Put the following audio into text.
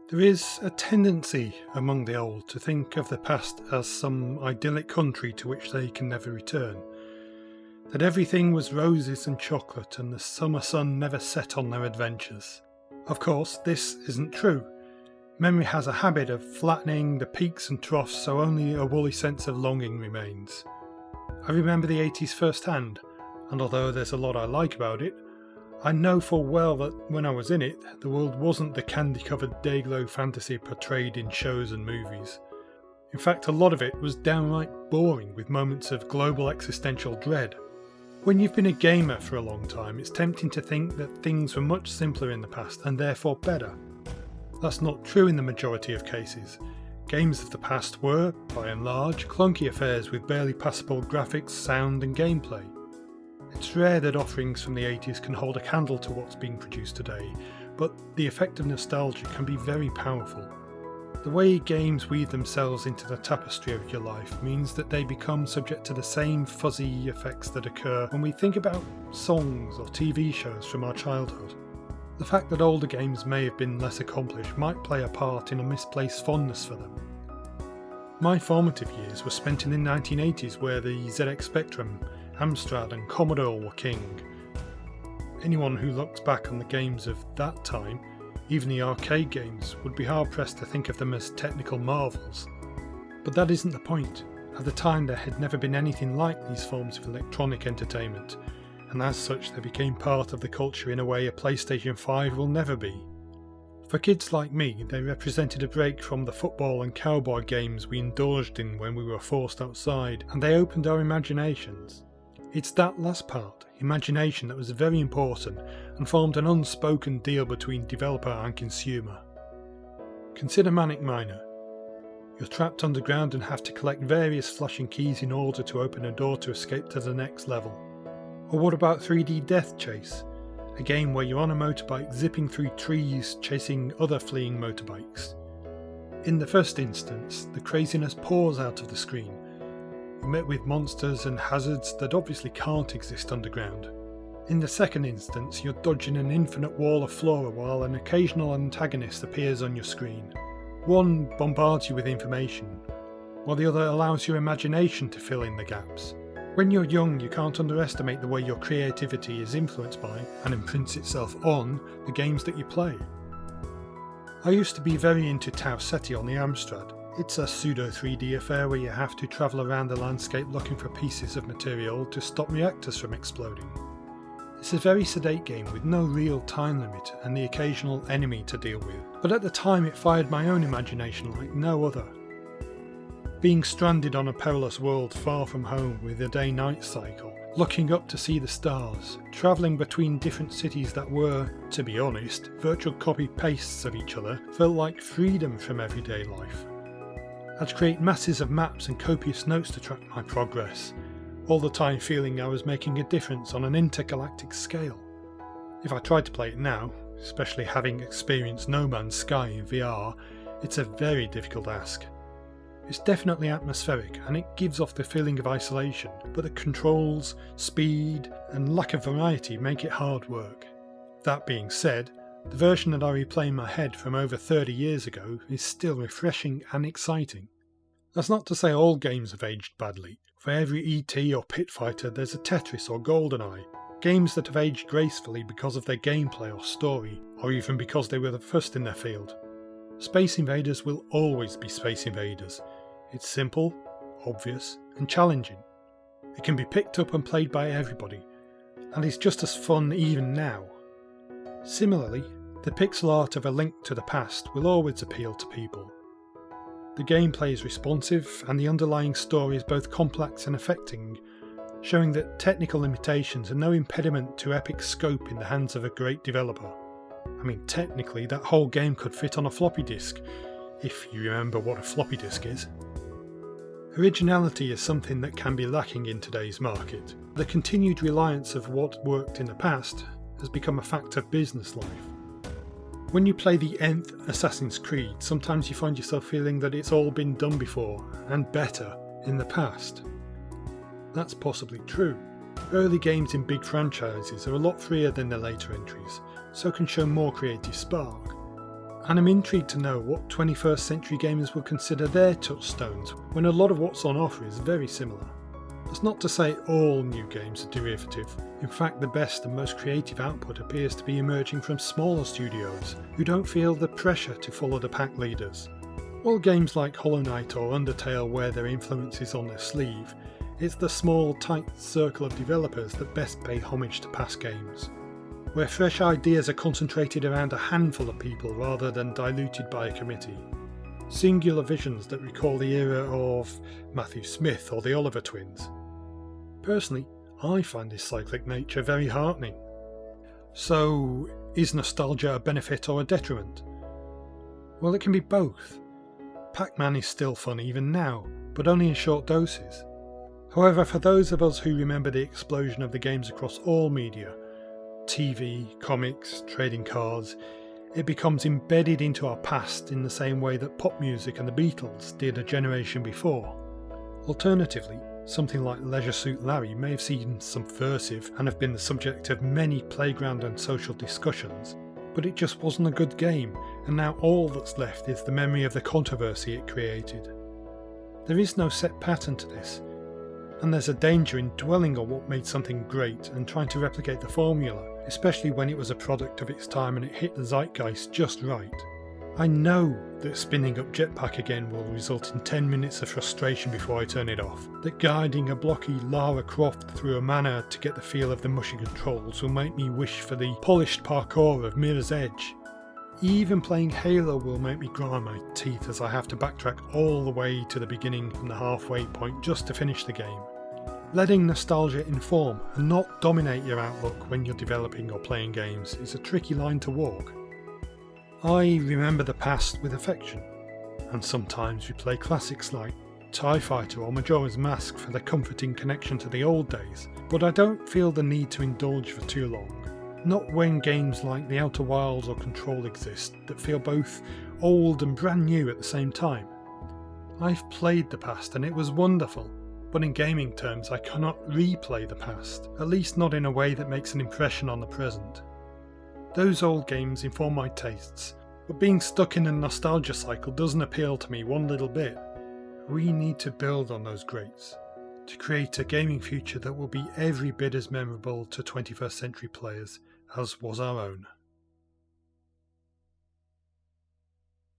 There is a tendency among the old to think of the past as some idyllic country to which they can never return. That everything was roses and chocolate and the summer sun never set on their adventures. Of course, this isn't true. Memory has a habit of flattening the peaks and troughs so only a woolly sense of longing remains. I remember the 80s firsthand, and although there's a lot I like about it, I know full well that when I was in it, the world wasn't the candy-covered day-glow fantasy portrayed in shows and movies. In fact, a lot of it was downright boring with moments of global existential dread. When you've been a gamer for a long time, it's tempting to think that things were much simpler in the past and therefore better. That's not true in the majority of cases. Games of the past were, by and large, clunky affairs with barely passable graphics, sound and gameplay. It's rare that offerings from the 80s can hold a candle to what's being produced today, but the effect of nostalgia can be very powerful. The way games weave themselves into the tapestry of your life means that they become subject to the same fuzzy effects that occur when we think about songs or TV shows from our childhood. The fact that older games may have been less accomplished might play a part in a misplaced fondness for them. My formative years were spent in the 1980s where the ZX Spectrum, Amstrad and Commodore were king. Anyone who looks back on the games of that time, even the arcade games, would be hard pressed to think of them as technical marvels. But that isn't the point. At the time there had never been anything like these forms of electronic entertainment, and as such they became part of the culture in a way a PlayStation 5 will never be. For kids like me, they represented a break from the football and cowboy games we indulged in when we were forced outside, and they opened our imaginations. It's that last part, imagination, that was very important and formed an unspoken deal between developer and consumer. Consider Manic Miner. You're trapped underground and have to collect various flashing keys in order to open a door to escape to the next level. Or what about 3D Death Chase? A game where you're on a motorbike zipping through trees chasing other fleeing motorbikes. In the first instance, the craziness pours out of the screen. You're met with monsters and hazards that obviously can't exist underground. In the second instance, you're dodging an infinite wall of flora while an occasional antagonist appears on your screen. One bombards you with information, while the other allows your imagination to fill in the gaps. When you're young, you can't underestimate the way your creativity is influenced by, and imprints itself on, the games that you play. I used to be very into Tau Ceti on the Amstrad. It's a pseudo 3D affair where you have to travel around the landscape looking for pieces of material to stop reactors from exploding. It's a very sedate game with no real time limit and the occasional enemy to deal with, but at the time it fired my own imagination like no other. Being stranded on a perilous world far from home with a day-night cycle, looking up to see the stars, travelling between different cities that were, to be honest, virtual copy-pastes of each other, felt like freedom from everyday life. I'd create masses of maps and copious notes to track my progress, all the time feeling I was making a difference on an intergalactic scale. If I tried to play it now, especially having experienced No Man's Sky in VR, it's a very difficult ask. It's definitely atmospheric and it gives off the feeling of isolation, but the controls, speed and lack of variety make it hard work. That being said, the version that I replay in my head from over 30 years ago is still refreshing and exciting. That's not to say all games have aged badly. For every E.T. or Pit Fighter there's a Tetris or GoldenEye. Games that have aged gracefully because of their gameplay or story, or even because they were the first in their field. Space Invaders will always be Space Invaders. It's simple, obvious and challenging. It can be picked up and played by everybody, and it's just as fun even now. Similarly, the pixel art of A Link to the Past will always appeal to people. The gameplay is responsive and the underlying story is both complex and affecting, showing that technical limitations are no impediment to epic scope in the hands of a great developer. I mean, technically that whole game could fit on a floppy disk, if you remember what a floppy disk is. Originality is something that can be lacking in today's market. The continued reliance of what worked in the past has become a fact of business life. When you play the nth Assassin's Creed, sometimes you find yourself feeling that it's all been done before, and better, in the past. That's possibly true. Early games in big franchises are a lot freer than their later entries, so can show more creative spark. and I'm intrigued to know what 21st century gamers will consider their touchstones when a lot of what's on offer is very similar. That's not to say all new games are derivative. In fact, the best and most creative output appears to be emerging from smaller studios who don't feel the pressure to follow the pack leaders. While games like Hollow Knight or Undertale wear their influences on their sleeve, it's the small, tight circle of developers that best pay homage to past games, where fresh ideas are concentrated around a handful of people rather than diluted by a committee. Singular visions that recall the era of Matthew Smith or the Oliver Twins. Personally, I find this cyclic nature very heartening. So, is nostalgia a benefit or a detriment? Well, it can be both. Pac-Man is still fun even now, but only in short doses. However, for those of us who remember the explosion of the games across all media, TV, comics, trading cards, it becomes embedded into our past in the same way that pop music and the Beatles did a generation before. Alternatively, something like Leisure Suit Larry may have seemed subversive and have been the subject of many playground and social discussions, but it just wasn't a good game, and now all that's left is the memory of the controversy it created. There is no set pattern to this, and there's a danger in dwelling on what made something great and trying to replicate the formula, especially when it was a product of its time and it hit the zeitgeist just right. I know that spinning up Jetpack again will result in 10 minutes of frustration before I turn it off, that guiding a blocky Lara Croft through a manor to get the feel of the mushy controls will make me wish for the polished parkour of Mirror's Edge. Even playing Halo will make me grind my teeth as I have to backtrack all the way to the beginning from the halfway point just to finish the game. Letting nostalgia inform and not dominate your outlook when you're developing or playing games is a tricky line to walk. I remember the past with affection, and sometimes replay classics like TIE Fighter or Majora's Mask for the comforting connection to the old days, but I don't feel the need to indulge for too long. Not when games like The Outer Wilds or Control exist that feel both old and brand new at the same time. I've played the past and it was wonderful, but in gaming terms I cannot replay the past, at least not in a way that makes an impression on the present. Those old games inform my tastes, but being stuck in a nostalgia cycle doesn't appeal to me one little bit. We need to build on those greats, to create a gaming future that will be every bit as memorable to 21st century players as was our own.